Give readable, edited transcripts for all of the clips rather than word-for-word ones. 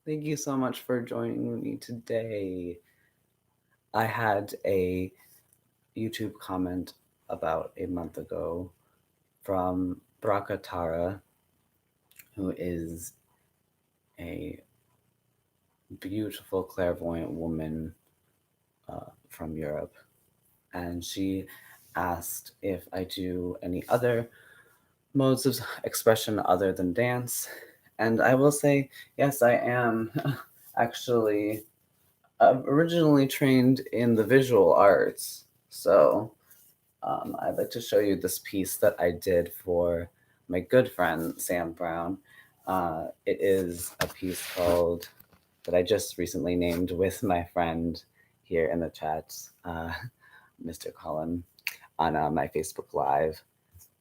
Thank you so much for joining me today. I had a YouTube comment about a month ago from Branka Tara, who is a beautiful clairvoyant woman from Europe. And she asked if I do any other modes of expression other than dance. And I will say, yes, I am actually originally trained in the visual arts. So I'd like to show you this piece that I did for my good friend Sam Brown. It is a piece called that I just recently named with my friend here in the chat, uh, Mr. Colin, on my Facebook Live,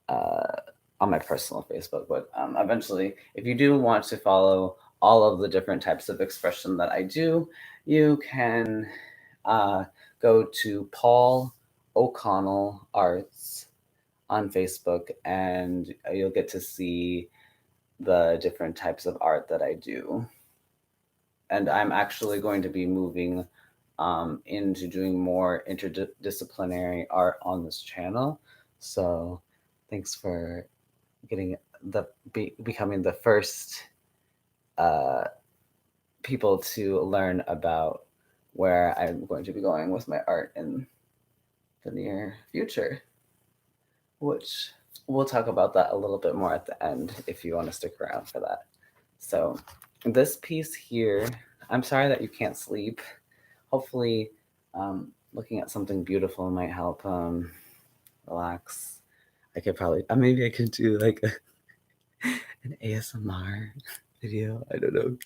uh, on my personal Facebook. But eventually, if you do want to follow all of the different types of expression that I do, you can uh, go to Paul O'Connell Arts on Facebook, and you'll get to see the different types of art that I do. And I'm actually going to be moving into doing more interdisciplinary art on this channel. So thanks for getting becoming the first uh, people to learn about where I'm going to be going with my art in the near future, which we'll talk about that a little bit more at the end if you want to stick around for that. So, this piece here, I'm sorry that you can't sleep. Hopefully, looking at something beautiful might help relax. I could probably, maybe I could do like an ASMR video. I don't know.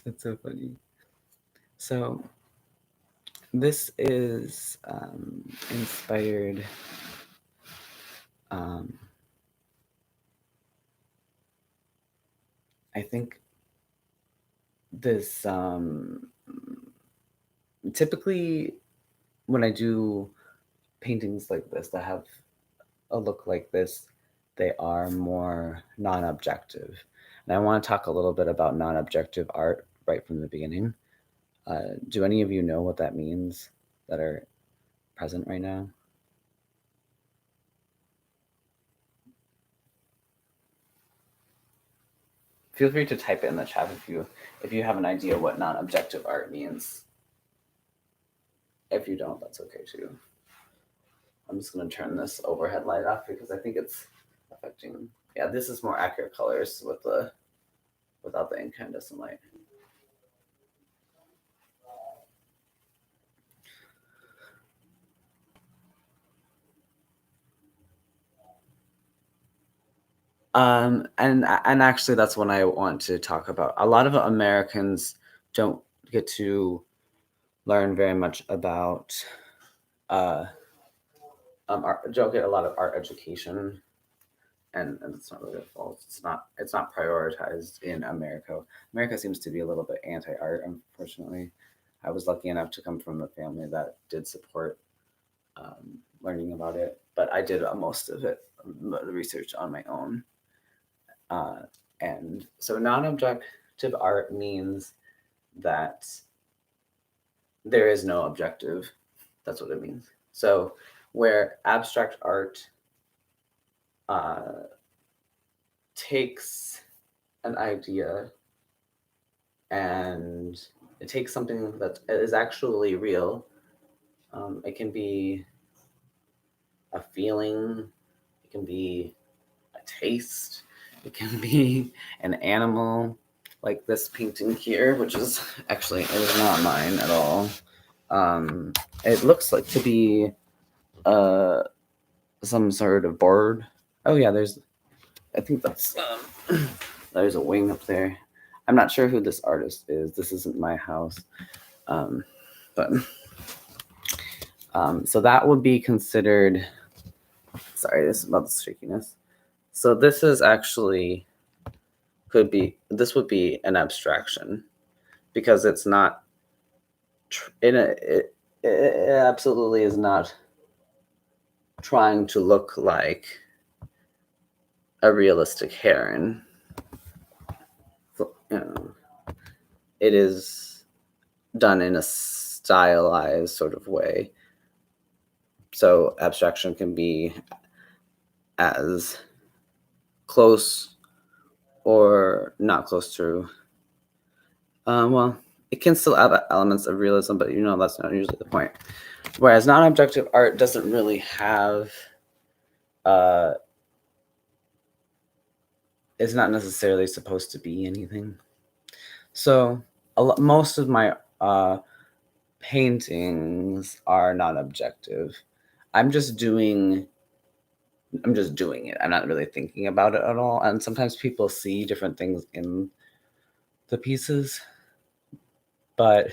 That's so funny. So, this is inspired. Um, I think this typically when I do paintings like this that have a look like this, they are more non-objective. And I want to talk a little bit about non-objective art right from the beginning. Do any of you know what that means that are present right now? Feel free to type it in the chat if you have an idea what non-objective art means. If you don't, that's okay too. I'm just going to turn this overhead light off because I think it's affecting. Yeah, this is more accurate colors with the without the incandescent light. And actually, that's what I want to talk about. A lot of Americans don't get to learn very much about uh, art, don't get a lot of art education, and it's not really their fault. It's not prioritized in America. America seems to be a little bit anti-art, unfortunately. I was lucky enough to come from a family that did support learning about it, but I did most of it, the research on my own. Uh, and so non-objective art means that there is no objective. That's what it means. So where abstract art uh, takes an idea and it takes something that is actually real. It can be a feeling, it can be a taste, it can be an animal, like this painting here, which is actually it is not mine at all. It looks like to be uh, some sort of bird. Oh yeah, I think that's there's a wing up there. I'm not sure who this artist is. This isn't my house, um, but so that would be considered. Sorry, this is about the shakiness. So this is actually this would be an abstraction because it's not it absolutely is not trying to look like a realistic heron. it is done in a stylized sort of way. So abstraction can be as close or not close to, well, it can still have elements of realism, but that's not usually the point. Whereas non-objective art doesn't really have, it's not necessarily supposed to be anything. So most of my paintings are non-objective. I'm just doing it. I'm not really thinking about it at all. And sometimes people see different things in the pieces, but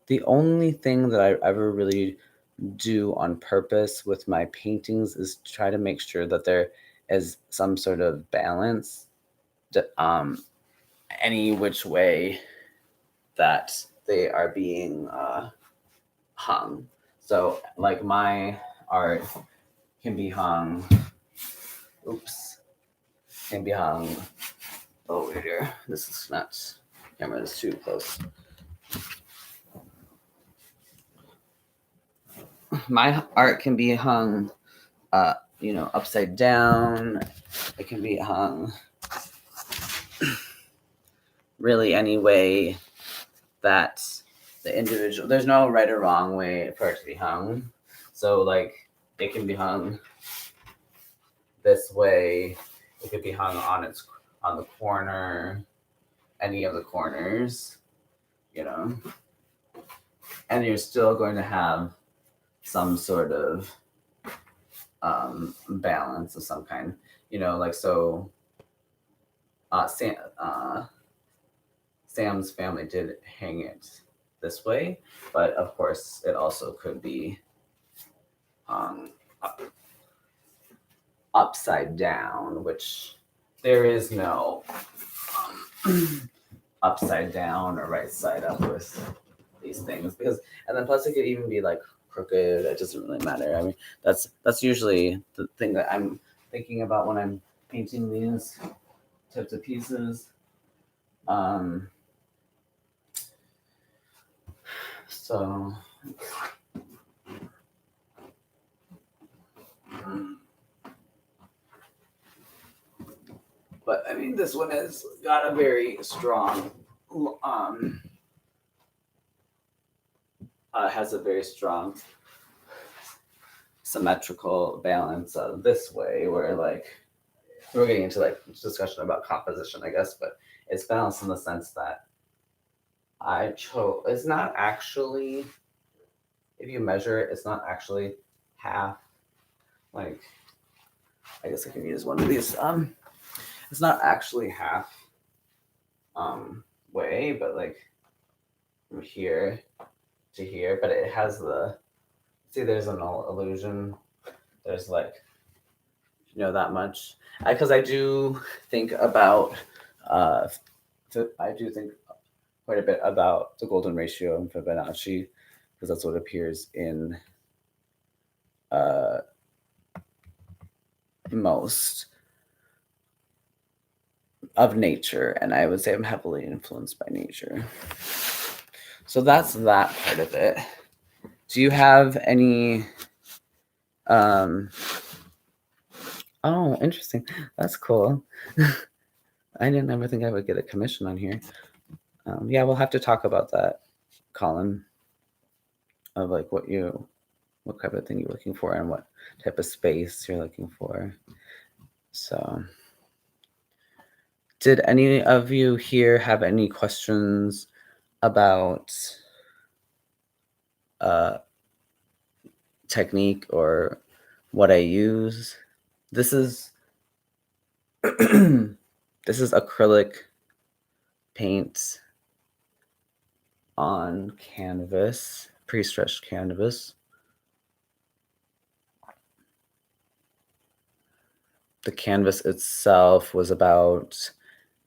the only thing that I ever really do on purpose with my paintings is try to make sure that there is some sort of balance, any which way that they are being hung. So, like, my art can be hung. Can be hung. Oh, here. This is not. Camera is too close. My art can be hung, upside down. It can be hung really any way that the individual. There's no right or wrong way for it to be hung. So, like, it can be hung this way. It could be hung on the corner, any of the corners, and you're still going to have some sort of balance of some kind, like so. Sam's family did hang it this way, but of course it also could be hung upside down, which there is no upside down or right side up with these things, and then plus it could even be like crooked. It doesn't really matter. I mean, that's usually the thing that I'm thinking about when I'm painting these types of pieces. So but I mean, this one has got a very strong, has a very strong symmetrical balance this way, where like we're getting into like discussion about composition, I guess, but it's balanced in the sense that it's not actually, if you measure it, it's not actually half, like, I guess I can use one of these. It's not actually half way, but like from here to here, but it has there's an illusion. There's like, that much. Because I do think about, I do think quite a bit about the golden ratio and Fibonacci, because that's what appears in most of nature, and I would say I'm heavily influenced by nature. So that's that part of it. Do you have any? Oh, interesting. That's cool. I didn't ever think I would get a commission on here. Yeah, we'll have to talk about that, Colin. Of like what type of thing you're looking for and what type of space you're looking for. So, did any of you here have any questions about technique or what I use? This is this is acrylic paint on canvas, pre-stretched canvas. The canvas itself was about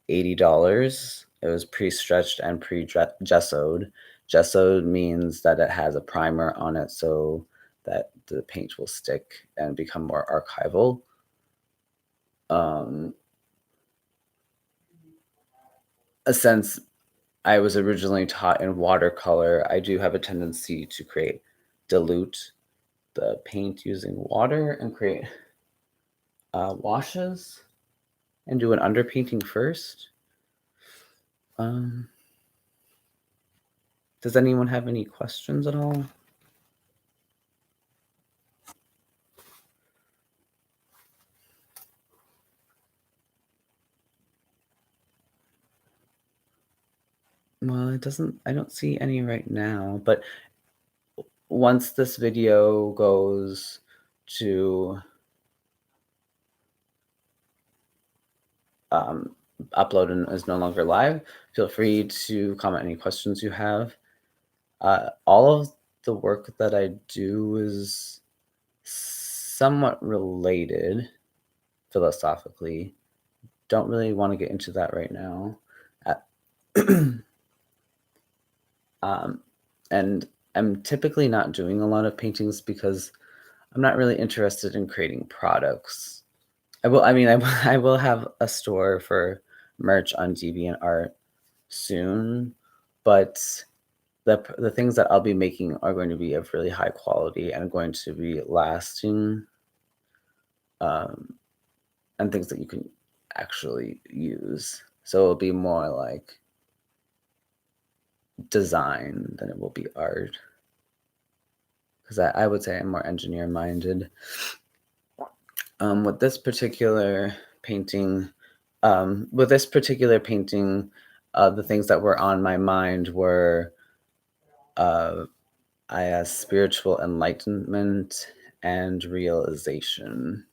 $80. It was pre-stretched and pre-gessoed. Gessoed means that it has a primer on it so that the paint will stick and become more archival. since I was originally taught in watercolor, I do have a tendency to dilute the paint using water and create washes and do an underpainting first. Um, does anyone have any questions at all? Well, I don't see any right now, but once this video goes to um, upload and is no longer live, feel free to comment any questions you have. All of the work that I do is somewhat related philosophically. Don't really want to get into that right now. And I'm typically not doing a lot of paintings because I'm not really interested in creating products. I will have a store for merch on DeviantArt soon, but the things that I'll be making are going to be of really high quality and going to be lasting, and things that you can actually use. So it'll be more like design than it will be art. Because I would say I'm more engineer minded. With this particular painting, the things that were on my mind were spiritual enlightenment and realization.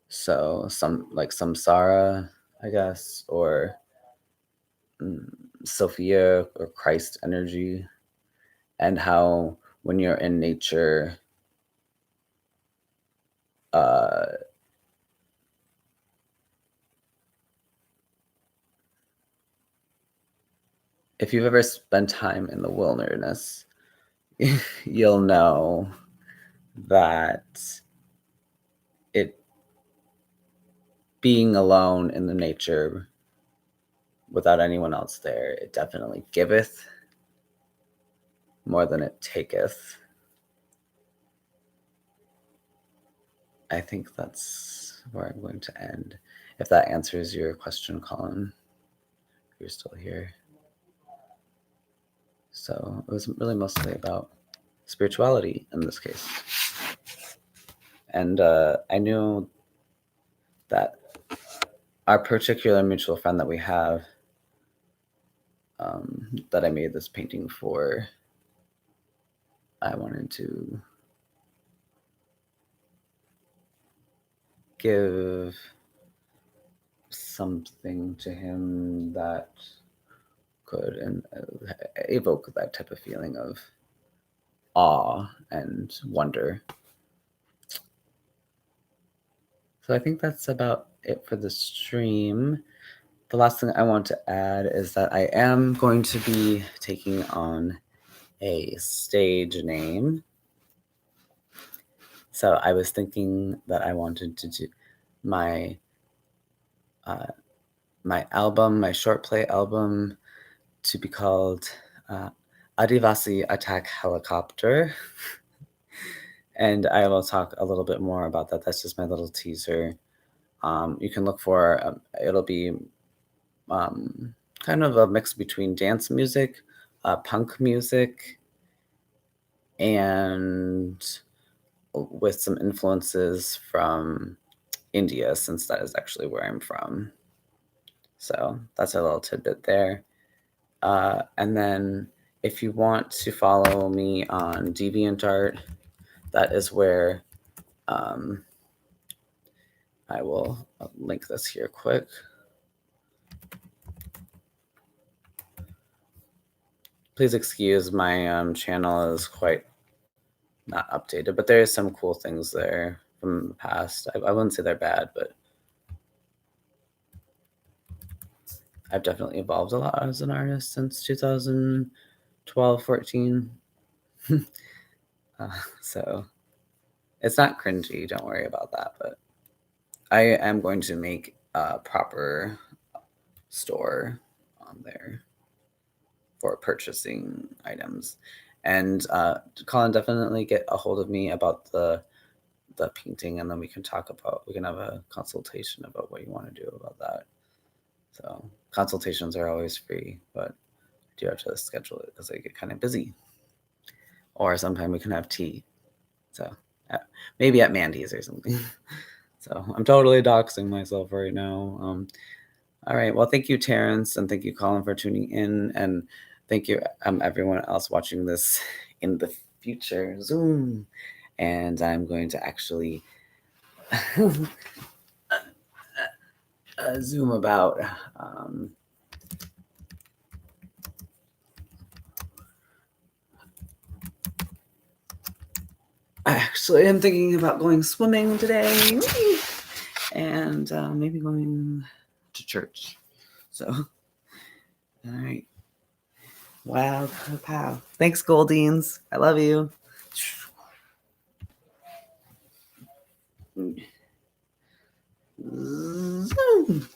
So some like samsara, I guess, or Sophia or Christ energy, and how when you're in nature, uh, if you've ever spent time in the wilderness, you'll know that it being alone in the nature without anyone else there, it definitely giveth more than it taketh. I think that's where I'm going to end. If that answers your question, Colin, if you're still here. So it was really mostly about spirituality in this case. And I knew that our particular mutual friend that we have, that I made this painting for, I wanted to give something to him that could evoke that type of feeling of awe and wonder. So I think that's about it for the stream. The last thing I want to add is that I am going to be taking on a stage name. So I was thinking that I wanted to do my my short play album to be called Adivasi Attack Helicopter. And I will talk a little bit more about that. That's just my little teaser. You can look for, it'll be kind of a mix between dance music, punk music, and with some influences from India, since that is actually where I'm from. So that's a little tidbit there. And then if you want to follow me on DeviantArt, that is where I will link this here quick. Please excuse my channel is quite not updated, but there is some cool things there from the past. I wouldn't say they're bad, but I've definitely evolved a lot as an artist since 2012, 14. So it's not cringy, don't worry about that, but I am going to make a proper store on there for purchasing items. And Colin, definitely get a hold of me about the painting, and then we can have a consultation about what you want to do about that. So consultations are always free, but I do have to schedule it because I get kind of busy. Or sometime we can have tea. So maybe at Mandy's or something. So I'm totally doxing myself right now. All right. Well, thank you, Terrence, and thank you, Colin, for tuning in, and thank you, everyone else watching this in the future Zoom. And I'm going to actually Zoom about. Actually, I'm thinking about going swimming today, and maybe going to church. So, all right. Wow, pow. Thanks, Goldines. I love you. Zoom.